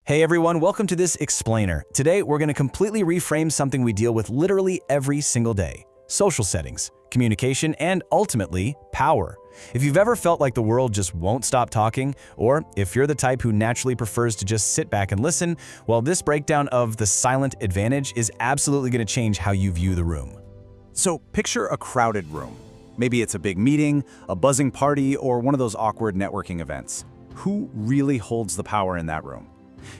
Hey everyone, welcome to this explainer. Today we're going to completely reframe something we deal with literally every single day: social settings, communication, and ultimately, power. If you've ever felt like the world just won't stop talking, or if you're the type who naturally prefers to just sit back and listen, well, this breakdown of the silent advantage is absolutely going to change how you view the room. So picture a crowded room. Maybe it's a big meeting, a buzzing party, or one of those awkward networking events. Who really holds the power in that room?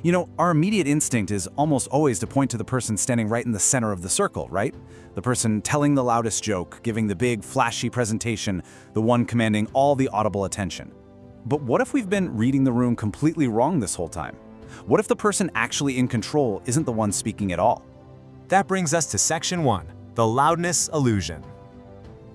You know, our immediate instinct is almost always to point to the person standing right in the center of the circle, right? The person telling the loudest joke, giving the big, flashy presentation, the one commanding all the audible attention. But what if we've been reading the room completely wrong this whole time? What if the person actually in control isn't the one speaking at all? That brings us to Section 1, the loudness illusion.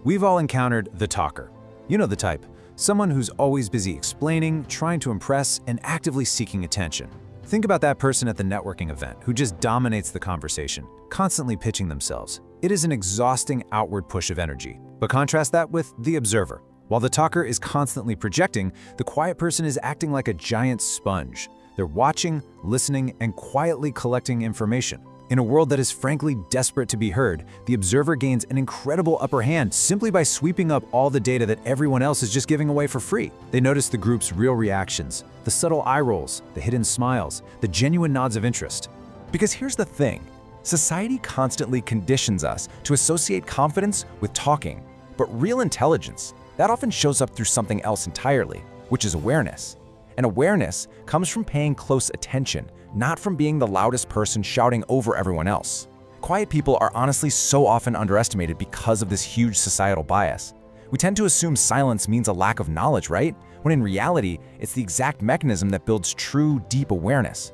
We've all encountered the talker. You know the type. Someone who's always busy explaining, trying to impress, and actively seeking attention. Think about that person at the networking event who just dominates the conversation, constantly pitching themselves. It is an exhausting outward push of energy. But contrast that with the observer. While the talker is constantly projecting, the quiet person is acting like a giant sponge. They're watching, listening, and quietly collecting information. In a world that is frankly desperate to be heard, the observer gains an incredible upper hand simply by sweeping up all the data that everyone else is just giving away for free. They notice the group's real reactions, the subtle eye rolls, the hidden smiles, the genuine nods of interest. Because here's the thing, society constantly conditions us to associate confidence with talking, but real intelligence, that often shows up through something else entirely, which is awareness. And awareness comes from paying close attention, not from being the loudest person shouting over everyone else. Quiet people are honestly so often underestimated because of this huge societal bias. We tend to assume silence means a lack of knowledge, right? When in reality, it's the exact mechanism that builds true, deep awareness.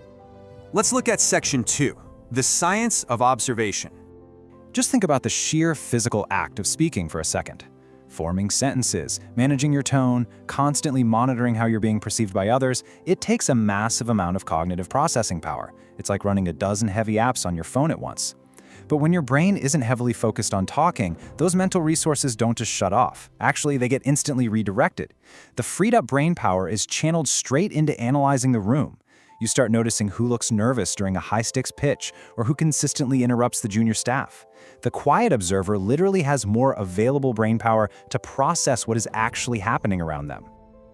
Let's look at Section 2, the science of observation. Just think about the sheer physical act of speaking for a second. Forming sentences, managing your tone, constantly monitoring how you're being perceived by others, it takes a massive amount of cognitive processing power. It's like running a dozen heavy apps on your phone at once. But when your brain isn't heavily focused on talking, those mental resources don't just shut off. Actually, they get instantly redirected. The freed up brain power is channeled straight into analyzing the room. You start noticing who looks nervous during a high-stakes pitch or who consistently interrupts the junior staff. The quiet observer literally has more available brain power to process what is actually happening around them.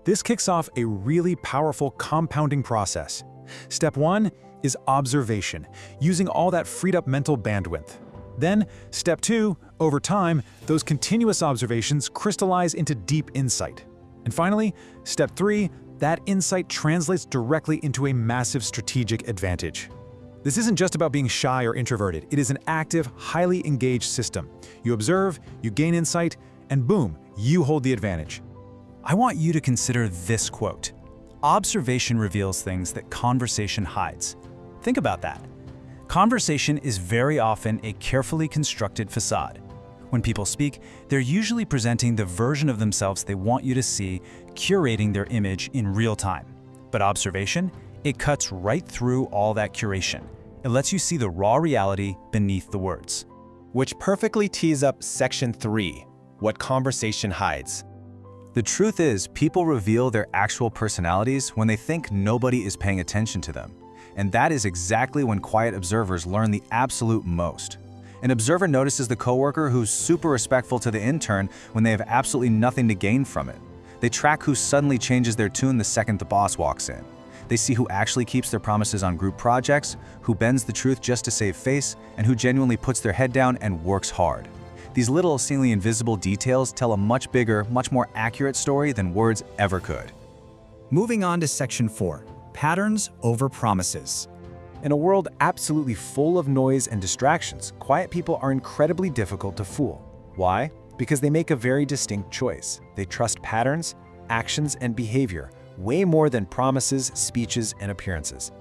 This kicks off a really powerful compounding process. Step 1 is observation, using all that freed up mental bandwidth. Then, Step 2, over time, those continuous observations crystallize into deep insight. And finally, Step 3, that insight translates directly into a massive strategic advantage. This isn't just about being shy or introverted. It is an active, highly engaged system. You observe, you gain insight, and boom, you hold the advantage. I want you to consider this quote. Observation reveals things that conversation hides. Think about that. Conversation is very often a carefully constructed facade. When people speak, they're usually presenting the version of themselves they want you to see, curating their image in real time. But observation, it cuts right through all that curation. It lets you see the raw reality beneath the words. Which perfectly tees up Section 3, what conversation hides. The truth is, people reveal their actual personalities when they think nobody is paying attention to them. And that is exactly when quiet observers learn the absolute most. An observer notices the coworker who's super respectful to the intern when they have absolutely nothing to gain from it. They track who suddenly changes their tune the second the boss walks in. They see who actually keeps their promises on group projects, who bends the truth just to save face, and who genuinely puts their head down and works hard. These little, seemingly invisible details tell a much bigger, much more accurate story than words ever could. Moving on to Section 4, patterns over promises. In a world absolutely full of noise and distractions, quiet people are incredibly difficult to fool. Why? Because they make a very distinct choice. They trust patterns, actions, and behavior way more than promises, speeches, and appearances.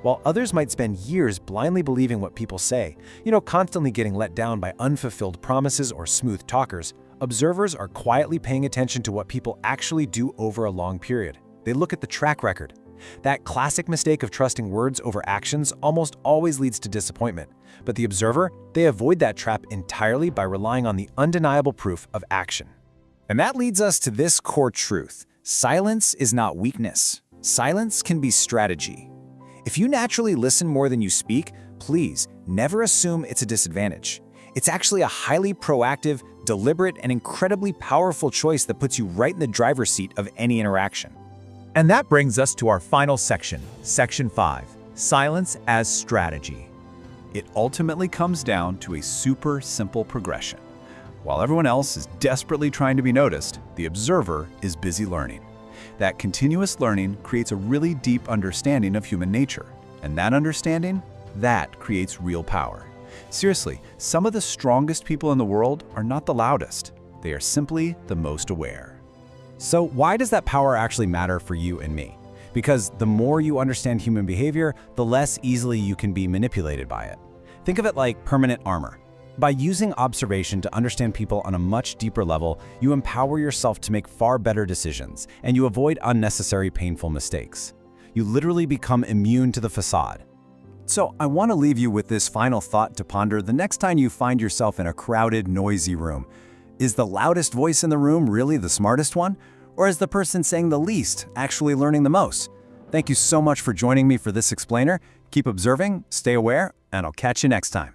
While others might spend years blindly believing what people say, constantly getting let down by unfulfilled promises or smooth talkers, observers are quietly paying attention to what people actually do over a long period. They look at the track record. That classic mistake of trusting words over actions almost always leads to disappointment. But the observer, they avoid that trap entirely by relying on the undeniable proof of action. And that leads us to this core truth. Silence is not weakness. Silence can be strategy. If you naturally listen more than you speak, please never assume it's a disadvantage. It's actually a highly proactive, deliberate, and incredibly powerful choice that puts you right in the driver's seat of any interaction. And that brings us to our final section, Section 5, Silence as Strategy. It ultimately comes down to a super simple progression. While everyone else is desperately trying to be noticed, the observer is busy learning. That continuous learning creates a really deep understanding of human nature. And that understanding, that creates real power. Seriously, some of the strongest people in the world are not the loudest. They are simply the most aware. So why does that power actually matter for you and me? Because the more you understand human behavior, the less easily you can be manipulated by it. Think of it like permanent armor. By using observation to understand people on a much deeper level, you empower yourself to make far better decisions, and you avoid unnecessary painful mistakes. You literally become immune to the facade. So I want to leave you with this final thought to ponder the next time you find yourself in a crowded, noisy room. Is the loudest voice in the room really the smartest one? Or is the person saying the least actually learning the most? Thank you so much for joining me for this explainer. Keep observing, stay aware, and I'll catch you next time.